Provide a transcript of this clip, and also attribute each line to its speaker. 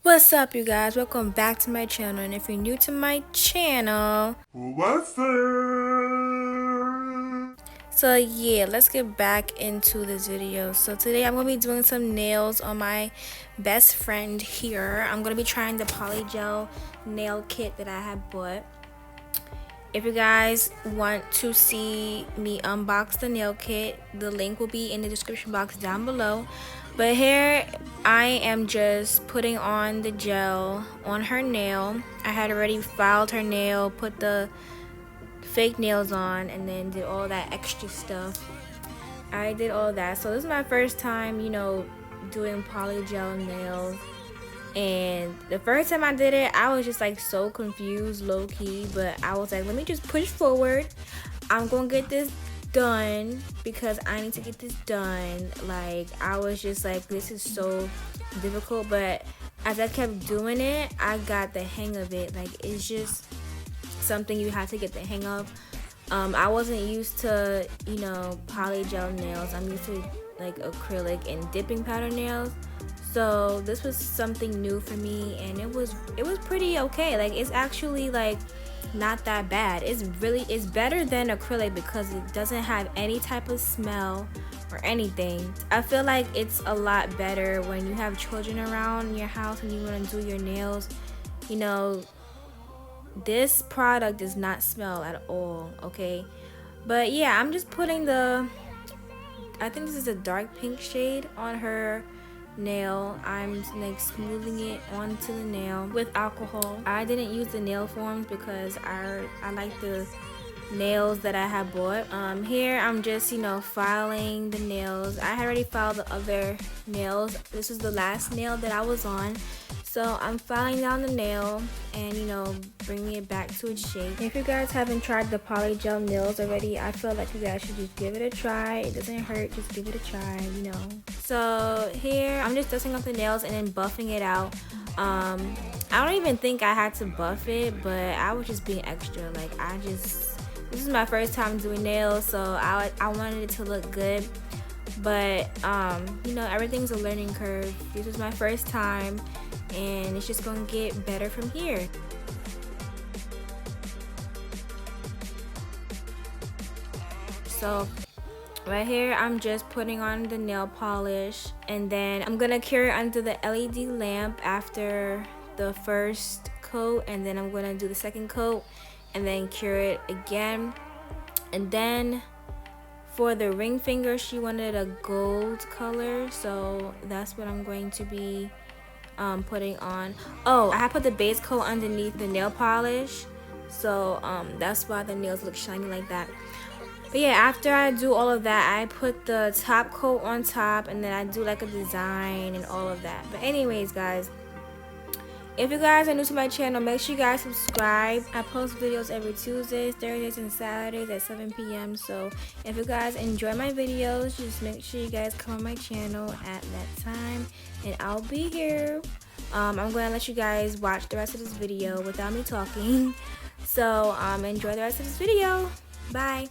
Speaker 1: What's up, you guys? Welcome back to my channel, and if you're new to my channel,
Speaker 2: what's up?
Speaker 1: So yeah, let's get back into this video. So today I'm gonna be doing some nails on my best friend here. I'm gonna be trying the Polygel nail kit that I had bought. If you guys want to see me unbox the nail kit, the link will be in the description box down below. But here I am just putting on the gel on her nail. I had already filed her nail, put the fake nails on, and then did all that extra stuff. I did all that. So this is my first time, doing polygel nails. And the first time I did it, I was just like so confused, low-key, but I was like, let me just push forward. I'm gonna get this done because I need to get this done. Like, I was just like, this is so difficult, but as I kept doing it, I got the hang of it. Like, it's just something you have to get the hang of. I wasn't used to, polygel nails. I'm used to like acrylic and dipping powder nails. So this was something new for me, and it was pretty okay. Like, it's actually like not that bad. It's better than acrylic because it doesn't have any type of smell or anything. I feel like it's a lot better when you have children around your house and you want to do your nails. This product does not smell at all, okay? But yeah, I'm just putting I think this is a dark pink shade on her nail. I'm like smoothing it onto the nail with alcohol. I didn't use the nail forms because I like the nails that I had bought. Here I'm just filing the nails. I had already filed the other nails. This is the last nail that I was on. So I'm filing down the nail and bringing it back to its shape. If you guys haven't tried the polygel nails already, I feel like you guys should just give it a try. It doesn't hurt, just give it a try, So here I'm just dusting off the nails and then buffing it out. I don't even think I had to buff it, but I was just being extra. Like, this is my first time doing nails, so I wanted it to look good. But everything's a learning curve. This was my first time, and it's just gonna get better from here. So right here I'm just putting on the nail polish, and then I'm gonna cure it under the LED lamp after the first coat, and then I'm gonna do the second coat and then cure it again. And then for the ring finger, she wanted a gold color, so that's what I'm going to be putting on. Oh, I have put the base coat underneath the nail polish, so that's why the nails look shiny like that. But yeah, after I do all of that, I put the top coat on top, and then I do like a design and all of that. But anyways, guys, if you guys are new to my channel, make sure you guys subscribe. I post videos every Tuesdays, Thursdays, and Saturdays at 7 p.m. So if you guys enjoy my videos, just make sure you guys come on my channel at that time, and I'll be here. I'm going to let you guys watch the rest of this video without me talking. So enjoy the rest of this video. Bye.